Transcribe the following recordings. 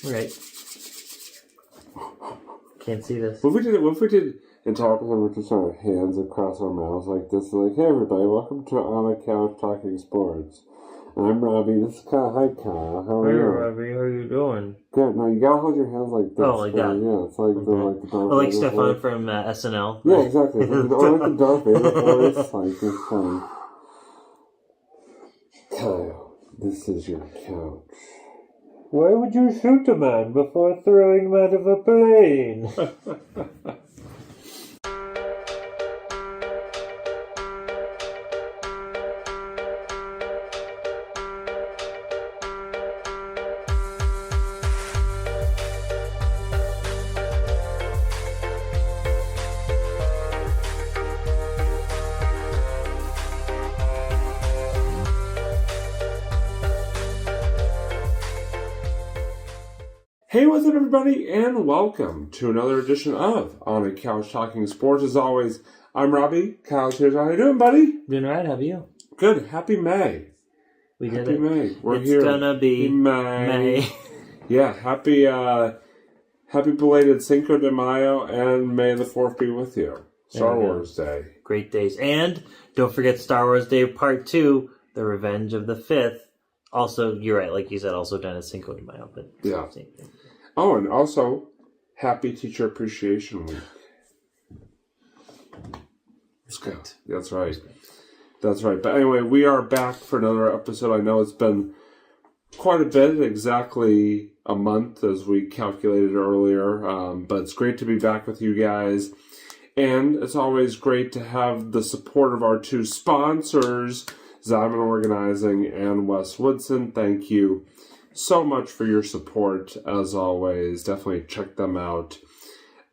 Right. Can't see this. What if we did and talk with just our hands across our mouths like this? Like, hey everybody, welcome to On a Couch Talking Sports. I'm Robbie. This is Kyle. Hi Kyle. How are you? Hey Robbie, how are you doing? Good. No, you gotta hold your hands like this. Oh, like that. Yeah, it's like Okay. the Darth like Vader Stefan voice. from SNL. Yeah, exactly. Like the Darth Vader voice. Like this thing. Kyle, this is your couch. Why would you shoot a man before throwing him out of a plane? Hey, what's up, everybody, and welcome to another edition of On a Couch Talking Sports. As always, I'm Robbie. Kyle's here. How you doing, buddy? Doing alright, how are you? Good. Happy May. We did Happy it. May. We're It's here. gonna be May. Yeah, happy belated Cinco de Mayo, and May the 4th be with you. Star Wars Day. Great days. And don't forget Star Wars Day Part 2, The Revenge of the Fifth. Also, you're right, like you said, also done as Cinco de Mayo, but Yeah. same thing. Oh, and also, Happy Teacher Appreciation Week. Respect. That's right. That's right. But anyway, we are back for another episode. I know it's been quite a bit, exactly a month as we calculated earlier. But it's great to be back with you guys. And it's always great to have the support of our two sponsors, Zyman Organizing and Wes Woodson. Thank you so much for your support, as always. Definitely check them out.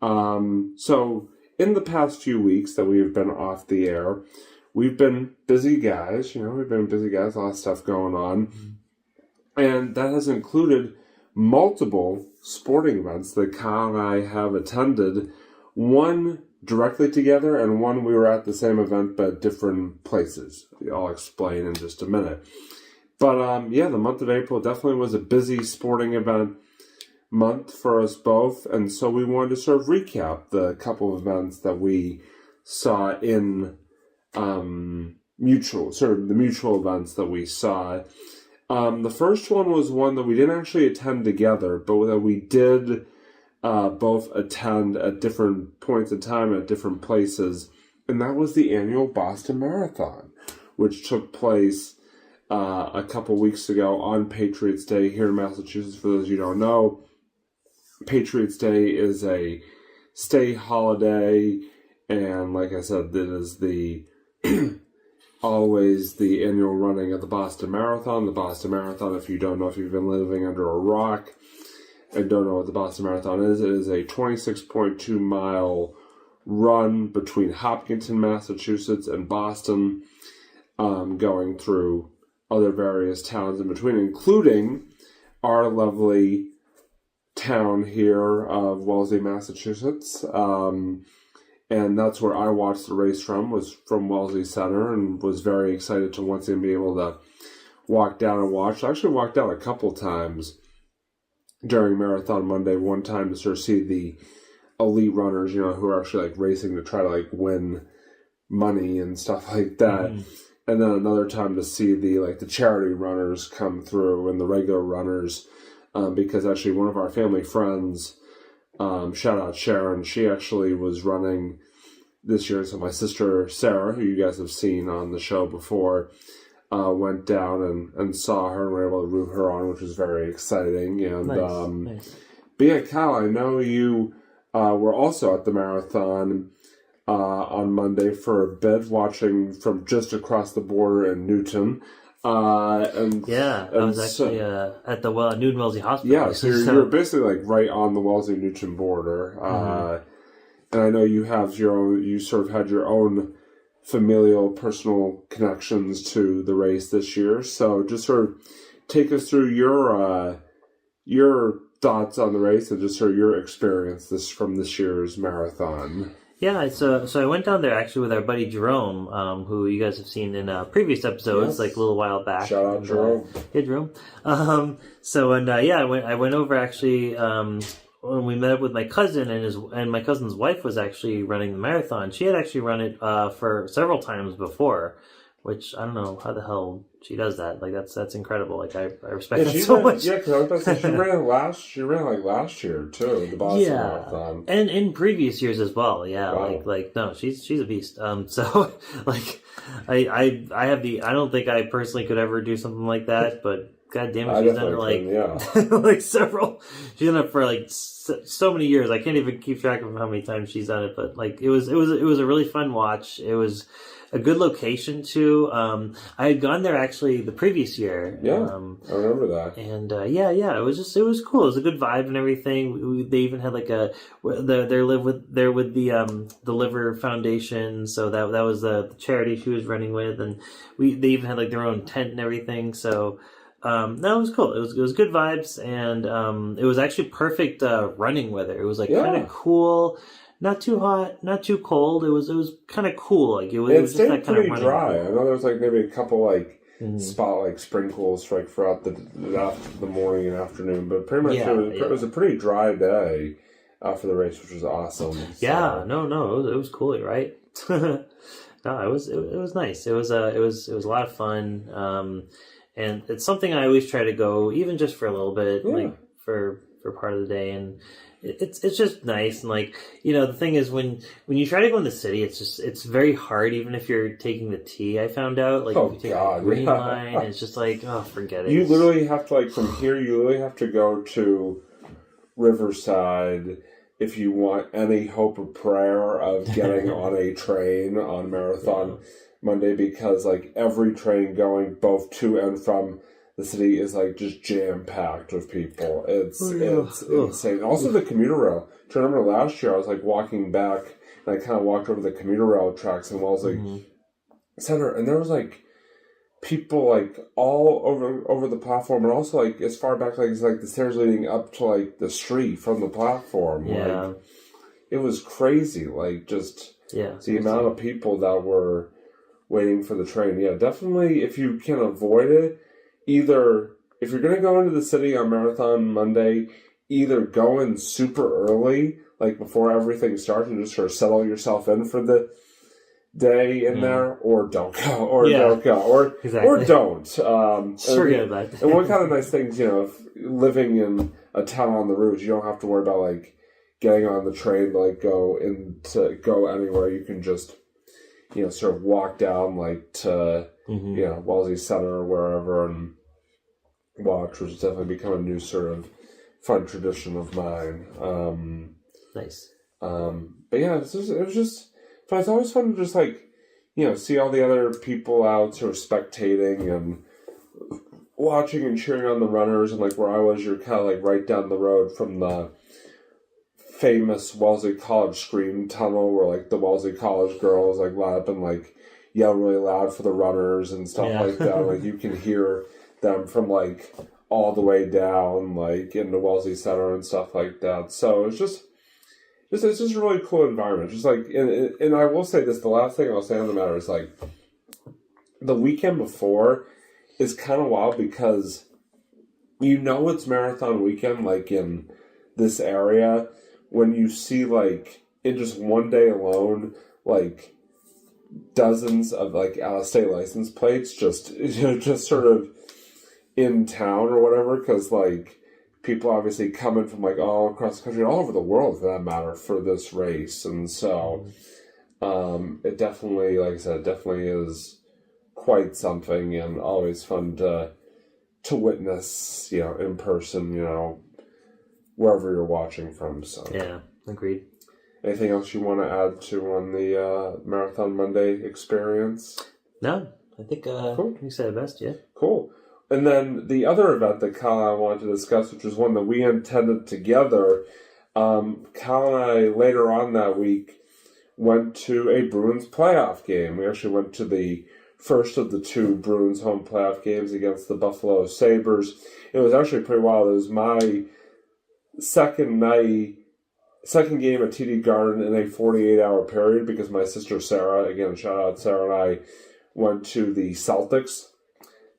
So, in the past few weeks that we've been off the air, we've been busy guys. A lot of stuff going on. And that has included multiple sporting events that Kyle and I have attended. One directly together, and one we were at the same event but different places. I'll explain in just a minute. But the month of April definitely was a busy sporting event month for us both, and so we wanted to sort of recap the couple of events that we saw in the mutual events that we saw. The first one was one that we didn't actually attend together, but that we did both attend at different points in time at different places, and that was the annual Boston Marathon, which took place a couple weeks ago on Patriots Day here in Massachusetts. For those of you who don't know, Patriots Day is a state holiday, and like I said, it is the always the annual running of the Boston Marathon. The Boston Marathon, if you don't know, if you've been living under a rock and don't know what the Boston Marathon is, it is a 26.2 mile run between Hopkinton, Massachusetts and Boston, going through other various towns in between, including our lovely town here of Wellesley, Massachusetts. And that's where I watched the race from, was from Wellesley Center, and was very excited to once again be able to walk down and watch. I actually walked down a couple times during Marathon Monday, one time to sort of see the elite runners, who are actually like racing to try to like win money and stuff like that. Mm-hmm. And then another time to see the charity runners come through and the regular runners, because actually one of our family friends, shout out Sharon, she actually was running this year. So my sister Sarah, who you guys have seen on the show before, went down and saw her and were able to root her on, which was very exciting. And Nice. But yeah, Cal, I know you were also at the marathon on Monday for a bit, watching from just across the border in Newton. I was actually at the Newton Wellesley Hospital. Yeah, so you're basically like right on the Wellesley-Newton border. And I know you have you sort of had your own familial, personal connections to the race this year. So just sort of take us through your thoughts on the race and just sort of your experience from this year's marathon. Yeah, so I went down there actually with our buddy Jerome, who you guys have seen in previous episodes, Yes. like a little while back. Shout out Jerome. Hey Jerome. I went over actually when we met up with my cousin and my cousin's wife was actually running the marathon. She had actually run it for several times before, which I don't know how the hell she does that. Like that's incredible. Like I respect that so much. Yeah, because I was about to say she ran like last year too, the Boston Marathon, and in previous years as well. Yeah, wow. like no, she's a beast. So like I have I don't think I personally could ever do something like that, but God damn it, she's done it like like several. She's done it for like so many years. I can't even keep track of how many times she's done it. But like it was a really fun watch. It was a good location too. I had gone there actually the previous year. Yeah, I remember that. And it was cool. It was a good vibe and everything. They even had like they live with the Liver Foundation, so that was the charity she was running with, and they even had like their own tent and everything. So. No, it was cool. It was good vibes, and it was actually perfect running weather. It was like kind of cool, not too hot, not too cold. It was kind of cool. Like it was just that kind of running. Dry. I know there was like maybe a couple like spot like sprinkles like throughout the morning and afternoon, but pretty much it was a pretty dry day for the race, which was awesome. Yeah, no, it was cool, right? No, it was nice. It was a lot of fun. And it's something I always try to go, even just for a little bit, like for part of the day, and it's just nice. And like the thing is, when you try to go in the city, it's very hard. Even if you're taking the T, I found out if you take the Green Line, it's just like forget it. You literally have to from here. You literally have to go to Riverside if you want any hope or prayer of getting on a train on Marathon. Monday, because every train going both to and from the city is just jam packed with people. It's insane. Also, the commuter rail. I remember last year I was walking back and I kind of walked over the commuter rail tracks in Wellesley Center, and there was people all over the platform, and also as far back as the stairs leading up to the street from the platform. Yeah, it was crazy. The amount of people that were waiting for the train. Yeah, definitely if you can avoid it, either if you're going to go into the city on Marathon Monday, either go in super early, before everything starts, and just sort of settle yourself in for the day in there, or don't go, or don't go, or don't. Forget about that. And one kind of nice things, if living in a town on the route, you don't have to worry about getting on the train to go anywhere. You can just sort of walk down to Wellesley Center or wherever and watch, which has definitely become a new sort of fun tradition of mine. Nice. But yeah, it was just fun. It's always fun to just see all the other people out sort of spectating and watching and cheering on the runners, and where I was, you're kind of right down the road from the famous Wellesley College Scream Tunnel, where the Wellesley College girls line up and yell really loud for the runners and stuff like that. You can hear them from all the way down into Wellesley Center and stuff like that. So it's just a really cool environment. Just and I will say this, the last thing I'll say on the matter is the weekend before is kind of wild, because it's marathon weekend in this area when you see in just one day alone dozens of out-of-state license plates just sort of in town or whatever, because people obviously coming from all across the country, all over the world for that matter, for this race. And so it definitely, like I said, definitely is quite something, and always fun to witness in person, wherever you're watching from. So yeah, agreed. Anything else you want to add to on the Marathon Monday experience? No, I think cool. You said it best. Yeah, cool. And then the other event that Kyle and I wanted to discuss, which was one that we attended together, Kyle and I later on that week went to a Bruins playoff game. We actually went to the first of the two Bruins home playoff games against the Buffalo Sabres. It was actually pretty wild. It was my second night second game at TD Garden in a 48-hour period because my sister Sarah, again, shout out Sarah, and I went to the Celtics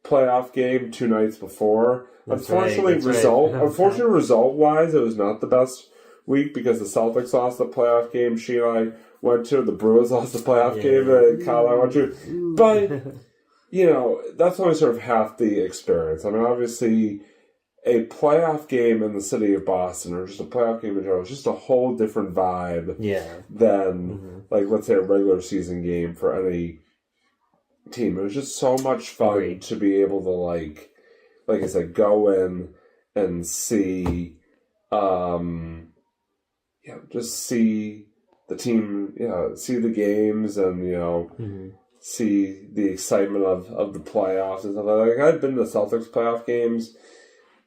playoff game 2 nights before. Unfortunately, result-wise, it was not the best week because the Celtics lost the playoff game she and I went to. The Bruins lost the playoff game that Kyle and I went to. But, that's only sort of half the experience. I mean, obviously, a playoff game in the city of Boston, or just a playoff game in general, is just a whole different vibe than, let's say, a regular season game for any team. It was just so much fun to be able to, like I said, go in and see, just see the team, see the games and, see the excitement of the playoffs and stuff like that. I'd been to Celtics playoff games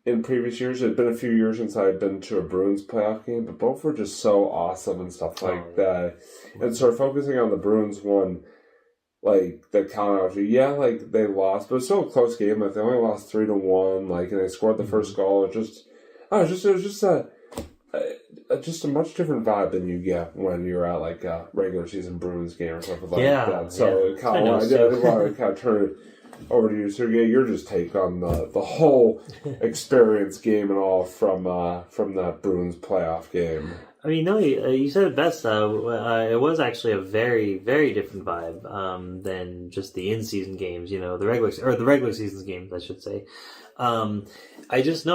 in previous years. It had been a few years since I had been to a Bruins playoff game, but both were just so awesome and stuff like that. And sort of focusing on the Bruins one, the count they lost, but it was still a close game. They only lost 3-1, and they scored the first goal. It was just a much different vibe than you get when you're at a regular season Bruins game or something like that. So, Kyle, I did want to kind of turn it over to you. So, your just take on the whole experience, game and all, from that Bruins playoff game. I mean, no, you said it best. It was actually a very, very different vibe than just the in-season games. The regular season games, I should say. I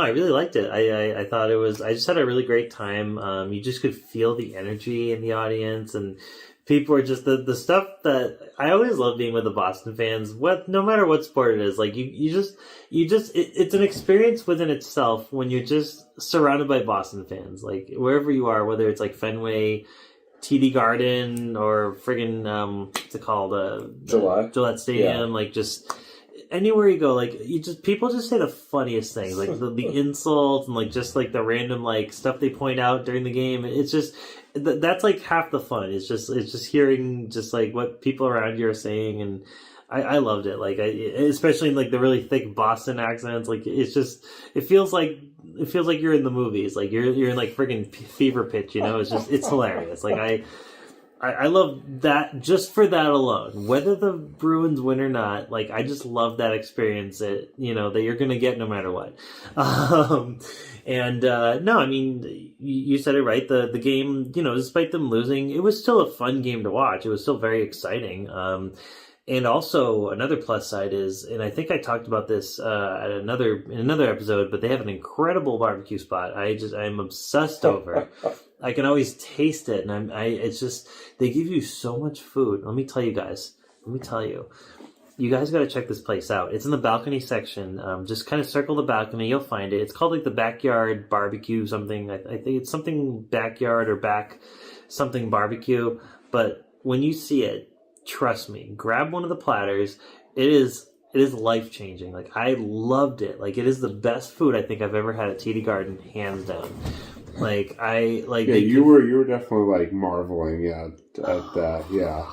really liked it. I thought it was. I just had a really great time. You just could feel the energy in the audience, and people were just the stuff that I always love being with the Boston fans. No matter what sport it is, it's an experience within itself when you're just surrounded by Boston fans. Wherever you are, whether it's Fenway, TD Garden, or friggin' what's it called, Gillette Stadium, just anywhere you go, people just say the funniest things, the insults and the random stuff they point out during the game. It's just that's half the fun. It's just hearing what people around you are saying, and I loved it. Especially in the really thick Boston accents. It feels like you're in the movies. You're in friggin' fever pitch. It's hilarious. I love that just for that alone. Whether the Bruins win or not, I just love that experience that you're going to get no matter what. No, I mean, you said it right. The game, despite them losing, it was still a fun game to watch. It was still very exciting. And also another plus side is, and I think I talked about this in another episode, but they have an incredible barbecue spot. I'm obsessed over. I can always taste it, and it's just they give you so much food. Let me tell you, you guys got to check this place out. It's in the balcony section. Just kind of circle the balcony, you'll find it. It's called the backyard barbecue something. I think it's something backyard or back something barbecue. But when you see it, trust me, grab one of the platters. It is life-changing. I loved it. It is the best food I think I've ever had at TD Garden, hands down. You were definitely marveling at that. Yeah.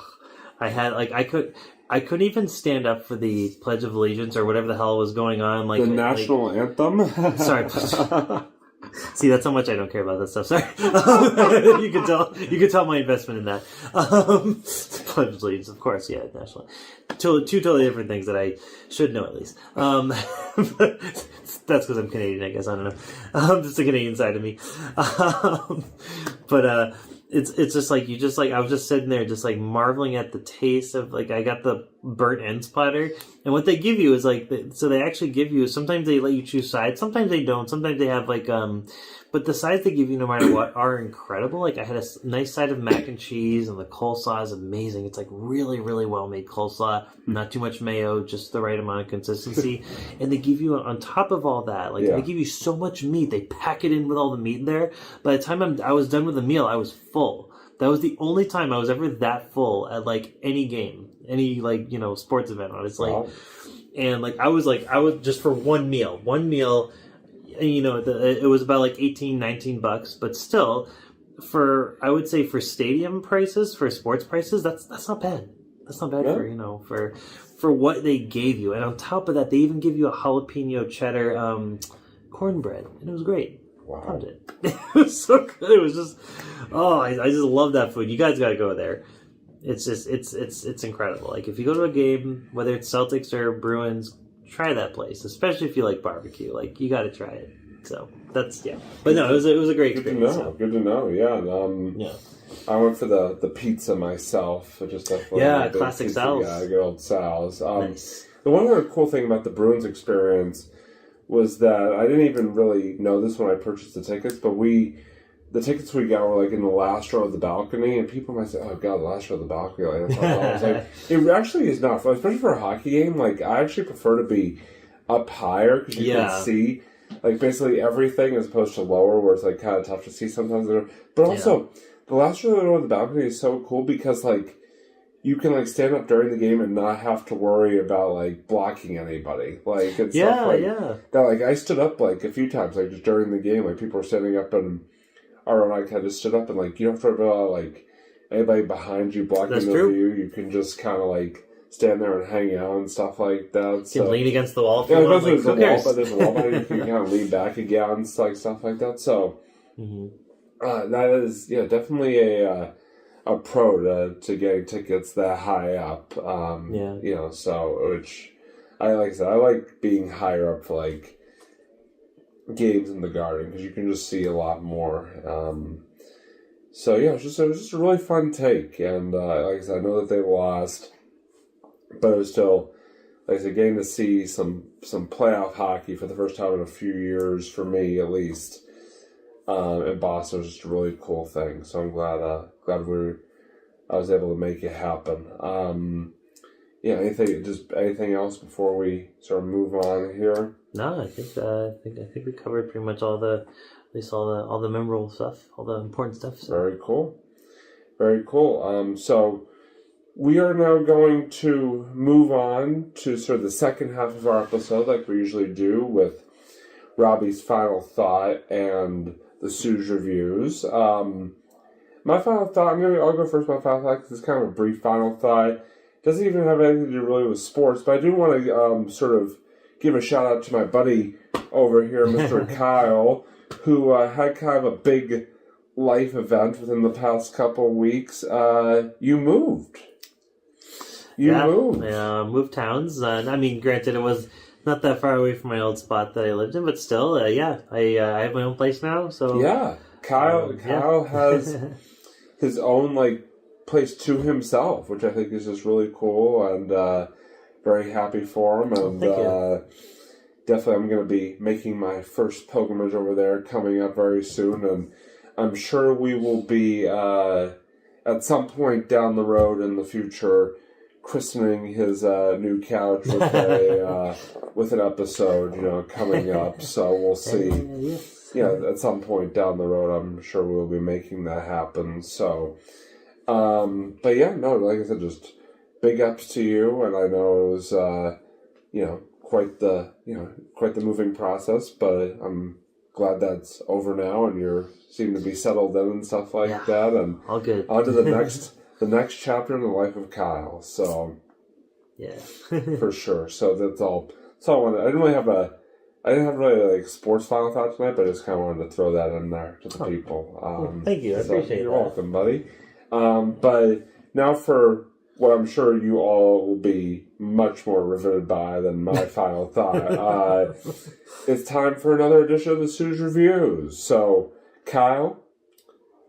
I had I couldn't even stand up for the Pledge of Allegiance or whatever the hell was going on. The national anthem? Sorry. See, that's how much I don't care about that stuff. Sorry. You could tell my investment in that. Pledge of Allegiance, of course, yeah, national. Two totally different things that I should know at least. That's because I'm Canadian, I guess. I don't know. Just the Canadian side of me. It's just I was just sitting there just marveling at the taste of I got the burnt ends platter, and what they give you is so they actually give you, sometimes they let you choose sides, sometimes they don't, sometimes they have but the sides they give you no matter what are incredible. I had a nice side of mac and cheese, and the coleslaw is amazing. It's really, really well made coleslaw, not too much mayo, just the right amount of consistency. And they give you, on top of all that, they give you so much meat. They pack it in with all the meat in there. By the time I was done with the meal, I was full. That was the only time I was ever that full at any game, any sports event, honestly. Wow. And I was just for one meal, it was about $18-19, but still, I would say for stadium prices, for sports prices, that's not bad. That's not bad for what they gave you. And on top of that, they even give you a jalapeno cheddar cornbread, and it was great. Wow. Loved it. It was so good. It was just, I just love that food. You guys got to go there. It's just, it's incredible. Like, if you go to a game, whether it's Celtics or Bruins, try that place, especially if you like barbecue. Like, you got to try it. So that's, yeah. But no, it was a great experience. Good to know. Yeah. And, yeah. I went for the pizza myself. Just classic Souz. Yeah, good old Souz. Nice. The one other cool thing about the Bruins experience was that I didn't even really know this when I purchased the tickets, but the tickets we got were like in the last row of the balcony, and people might say, "Oh God, the last row of the balcony." Like, I was like, it actually is not fun, especially for a hockey game. Like, I actually prefer to be up higher because you can see like basically everything as opposed to lower, where it's like kind of tough to see sometimes. But also, the last row of the balcony is so cool because like you can like stand up during the game and not have to worry about like blocking anybody. Like, it's stuff like that. Like, I stood up like a few times, like just during the game, like people were standing up, and our own I kind of stood up, and like you don't have to worry about like anybody behind you blocking the view. You can just kind of like stand there and hang out and stuff like that. You can lean against the wall. If you want. Like, there's a wall behind you. You can kind of lean back again and like stuff like that. So that is definitely a pro to getting tickets that high up. So which I like being higher up for like games in the Garden because you can just see a lot more. It was just a really fun take, and like I said, I know that they lost, but it was still, like I said, getting to see some playoff hockey for the first time in a few years for me at least. In Boston was just a really cool thing. So I'm glad I was able to make it happen. Anything else before we sort of move on here? No, I think we covered pretty much all the memorable stuff, all the important stuff. So. Very cool. Very cool. So we are now going to move on to sort of the second half of our episode, like we usually do, with Robbie's final thought and the Souz reviews. My final thought, I'll go first. My final thought, because it's kind of a brief final thought. It doesn't even have anything to do really with sports, but I do want to sort of give a shout out to my buddy over here, Mr. Kyle, who had kind of a big life event within the past couple weeks. You moved. Moved towns. Granted, it was not that far away from my old spot that I lived in, but still, I have my own place now. So Kyle has his own like place to himself, which I think is just really cool, and very happy for him. And definitely, I'm going to be making my first pilgrimage over there coming up very soon, and I'm sure we will be at some point down the road in the future christening his new couch with an episode, coming up. So we'll see. At some point down the road, I'm sure we'll be making that happen. So, like I said, just big ups to you, and I know it was, quite the moving process, but I'm glad that's over now, and you seem to be settled in and stuff like that, and all good. On to the next chapter in the life of Kyle. So, for sure. So that's all. So I wanted. I didn't have really like sports final thoughts tonight, but I just kind of wanted to throw that in there to the people. Thank you. I appreciate it. You're welcome, buddy. But now for what I'm sure you all will be much more riveted by than my final thought. It's time for another edition of the Souz Reviews. So, Kyle,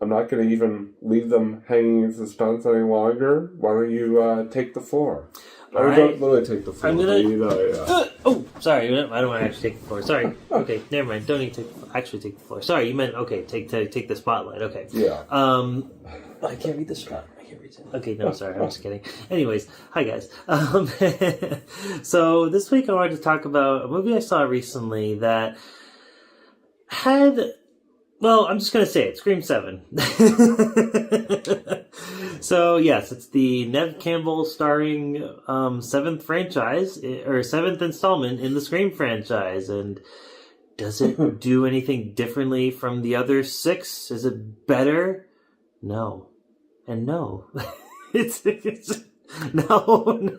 I'm not going to even leave them hanging in suspense any longer. Why don't you take the floor? Don't literally take the floor. I'm gonna. Sorry. I don't want to actually take the floor. Sorry. Okay, never mind. Don't need to take the floor. Sorry, you meant take the spotlight. Okay. Yeah. I can't read the spot. I can't read it. Okay, no, sorry. I'm just kidding. Anyways, hi guys. So this week I wanted to talk about a movie I saw recently that had. Well, I'm just going to say it. Scream 7. So, yes, it's the Nev Campbell starring 7th installment in the Scream franchise. And does it do anything differently from the other 6? Is it better? No. And no. It's no.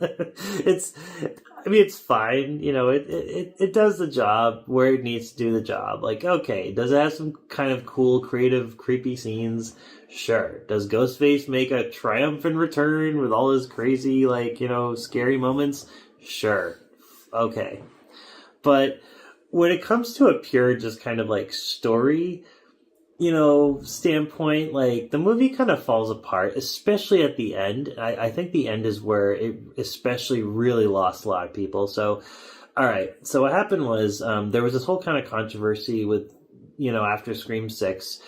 I mean, it's fine. You know, it does the job where it needs to do the job. Like, okay, does it have some kind of cool, creative, creepy scenes? Sure. Does Ghostface make a triumphant return with all his crazy, like, you know, scary moments? Sure. Okay. But when it comes to a pure, just kind of like story, you know, standpoint, like the movie kind of falls apart, especially at the end. I think the end is where it especially really lost a lot of people. So, all right. So what happened was there was this whole kind of controversy with, you know, after Scream 6.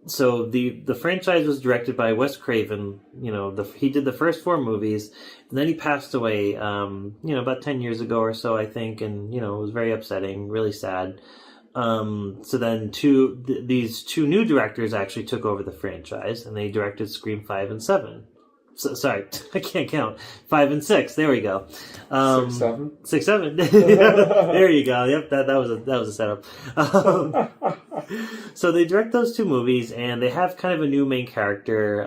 So the franchise was directed by Wes Craven. You know, he did the first 4 movies, and then he passed away, you know, about 10 years ago or so, I think. And, you know, it was very upsetting, really sad. So then these 2 new directors actually took over the franchise, and they directed Scream 5 and 7. So, sorry, I can't count. 5 and 6. There we go. 6, 7. 6, 7. There you go. Yep, that was a setup. So they direct those 2 movies, and they have kind of a new main character,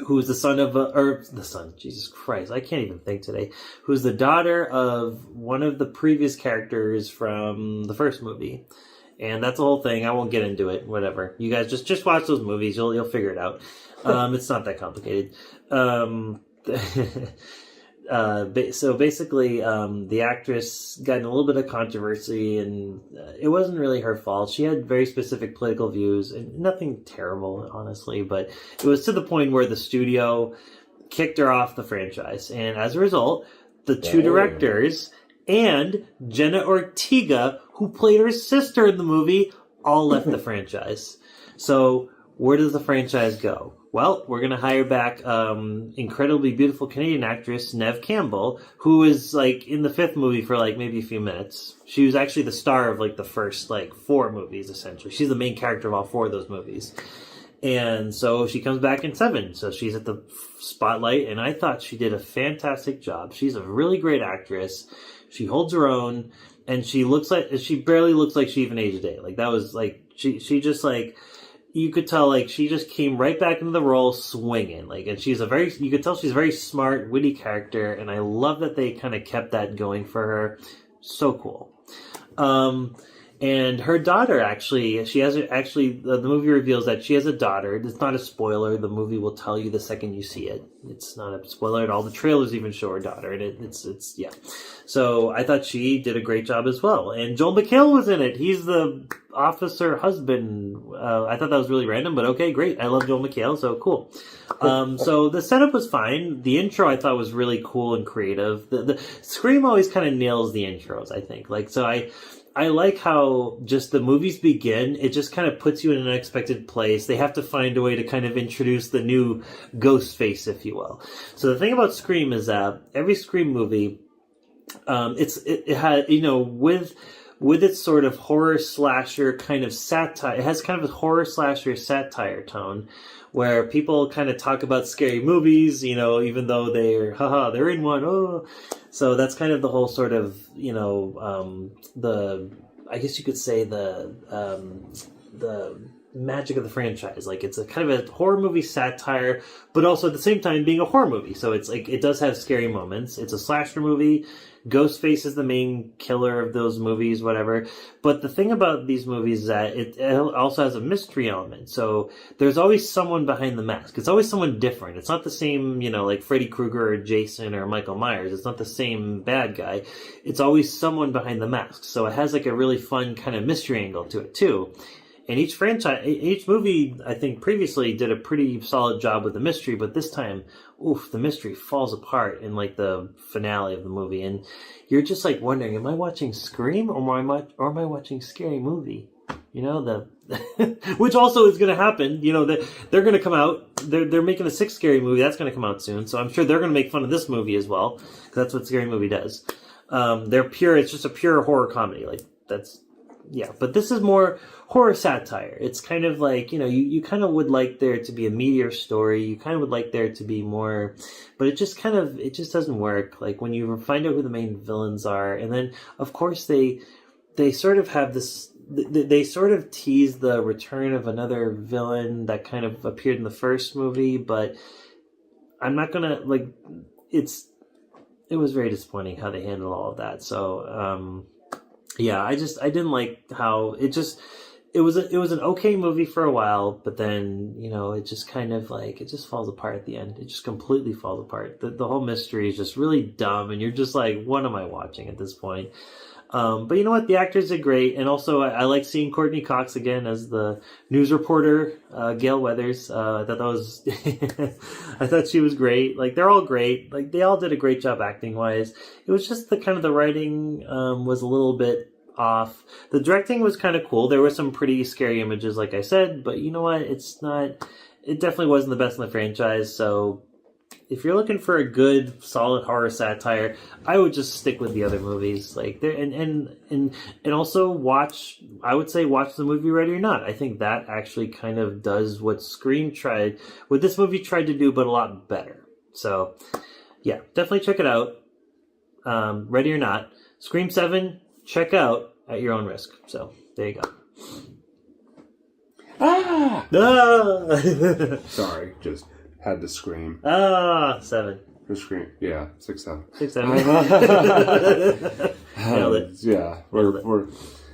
who's the son of Jesus Christ, I can't even think today. Who's the daughter of one of the previous characters from the first movie. And that's the whole thing. I won't get into it. Whatever. You guys just watch those movies. You'll figure it out. It's not that complicated. So basically, the actress got in a little bit of controversy, and it wasn't really her fault. She had very specific political views, and nothing terrible, honestly, but it was to the point where the studio kicked her off the franchise. And as a result, the 2 directors and Jenna Ortega, who played her sister in the movie, all left the franchise. So where does the franchise go? Well, we're going to hire back incredibly beautiful Canadian actress Neve Campbell, who is like in the 5th movie for like maybe a few minutes. She was actually the star of like the first like 4 movies, essentially. She's the main character of all 4 of those movies. And so she comes back in 7. So she's at the spotlight, and I thought she did a fantastic job. She's a really great actress. She holds her own, and she barely looks like she even aged a day. Like that was like, she just like, you could tell like she just came right back into the role swinging. Like, and you could tell she's a very smart, witty character, and I love that they kind of kept that going for her. So cool. And her daughter the movie reveals that she has a daughter. It's not a spoiler. The movie will tell you the second you see it. It's not a spoiler at all. The trailers even show her daughter, and it's yeah. So I thought she did a great job as well. And Joel McHale was in it. He's the officer husband. I thought that was really random, but okay, great. I love Joel McHale, so cool. So the setup was fine. The intro I thought was really cool and creative. The Scream always kind of nails the intros, I think. Like, so I like how just the movies begin. It just kind of puts you in an unexpected place. They have to find a way to kind of introduce the new Ghostface, if you will. So the thing about Scream is that every Scream movie, it had, you know, with its sort of horror slasher kind of satire, it has kind of a horror slasher satire tone, where people kind of talk about scary movies, you know, even though they're in one. Oh, so that's kind of the whole sort of, you know, I guess you could say the magic of the franchise. Like, it's a kind of a horror movie satire, but also at the same time being a horror movie. So it's like, it does have scary moments. It's a slasher movie. Ghostface is the main killer of those movies, whatever. But the thing about these movies is that it also has a mystery element. So there's always someone behind the mask. It's always someone different. It's not the same, you know, like Freddy Krueger or Jason or Michael Myers. It's not the same bad guy. It's always someone behind the mask. So it has like a really fun kind of mystery angle to it too. And each movie, I think previously did a pretty solid job with the mystery, but this time, the mystery falls apart in like the finale of the movie, and you're just like wondering, am I watching Scream or am I watching Scary Movie? You know, which also is going to happen. You know, they're going to come out. They're making a 6th Scary Movie that's going to come out soon, so I'm sure they're going to make fun of this movie as well, because that's what Scary Movie does. It's just a pure horror comedy. Like, that's. Yeah, but this is more horror satire. It's kind of like, you know, you kind of would like there to be a meatier story. You kind of would like there to be more, but it just doesn't work. Like, when you find out who the main villains are, and then, of course, they sort of have this, they sort of tease the return of another villain that kind of appeared in the first movie, but I'm not gonna, like, it was very disappointing how they handled all of that. So yeah, I didn't like how it was an okay movie for a while, but then, it just kind of like, it just falls apart at the end. It just completely falls apart. The whole mystery is just really dumb, and you're just like, what am I watching at this point? But you know what? The actors are great, and also I like seeing Courtney Cox again as the news reporter, Gail Weathers. I thought that was, I thought she was great. Like, they're all great. Like, they all did a great job acting wise. It was just the writing was a little bit off. The directing was kind of cool. There were some pretty scary images, like I said, but you know what? It definitely wasn't the best in the franchise. So if you're looking for a good, solid horror satire, I would just stick with the other movies. Like, there, and also watch. I would say watch the movie Ready or Not. I think that actually kind of does what this movie tried to do, but a lot better. So, yeah, definitely check it out. Ready or Not, Scream 7. Check out at your own risk. So there you go. Sorry, just had to scream. 7. Just scream. Yeah, 6, 7. 6, 7. Nailed it. Yeah, we're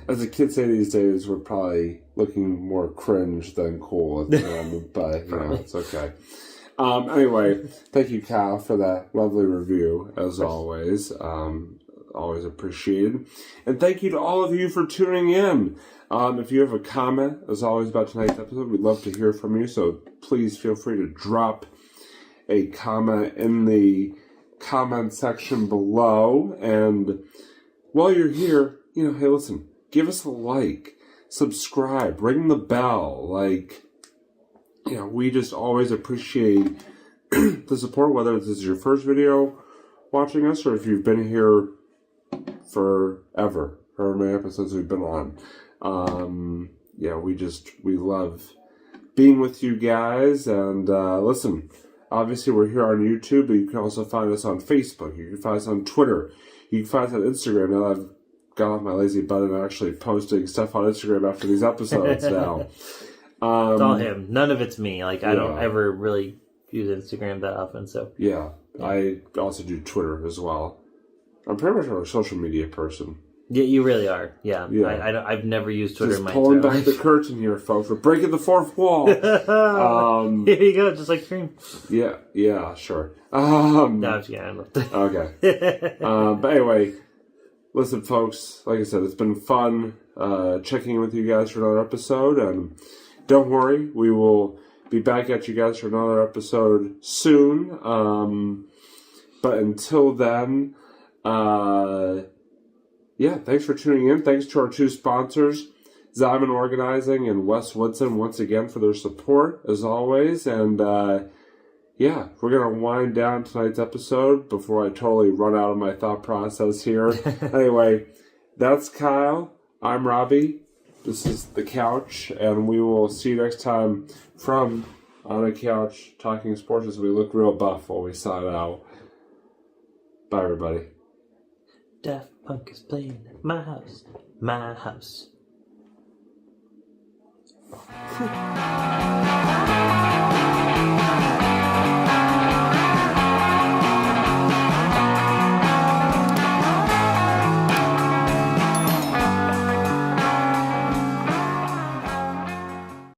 as the kids say these days, we're probably looking more cringe than cool at the moment, but it's okay. Anyway, thank you, Kyle, for that lovely review as always. Always appreciated. And thank you to all of you for tuning in. If you have a comment, as always, about tonight's episode, we'd love to hear from you. So please feel free to drop a comment in the comment section below. And while you're here, hey, listen, give us a like, subscribe, ring the bell. We just always appreciate the support, whether this is your first video watching us or if you've been here forever, however many episodes we've been on. We love being with you guys. And listen, obviously we're here on YouTube, but you can also find us on Facebook. You can find us on Twitter. You can find us on Instagram. Now I've got off my lazy butt and actually posting stuff on Instagram after these episodes now. It's all him. None of it's me. I don't ever really use Instagram that often. So yeah, I also do Twitter as well. I'm pretty much a social media person. Yeah, you really are. Yeah. I've never used Twitter just in my pulling entire back the curtain here, folks. We're breaking the fourth wall. Here you go, just like Scream. Yeah, sure. No, I'm just kidding. Okay. But anyway, listen, folks. Like I said, it's been fun checking in with you guys for another episode. And don't worry, we will be back at you guys for another episode soon. But until then... thanks for tuning in. Thanks to our two sponsors, Zyman Organizing and Wes Woodson, once again for their support, as always. And, we're going to wind down tonight's episode before I totally run out of my thought process here. Anyway, that's Kyle. I'm Robbie. This is The Couch, and we will see you next time from On a Couch talking sports as we look real buff while we sign out. Bye, everybody. Daft Punk is playing at my house. My house.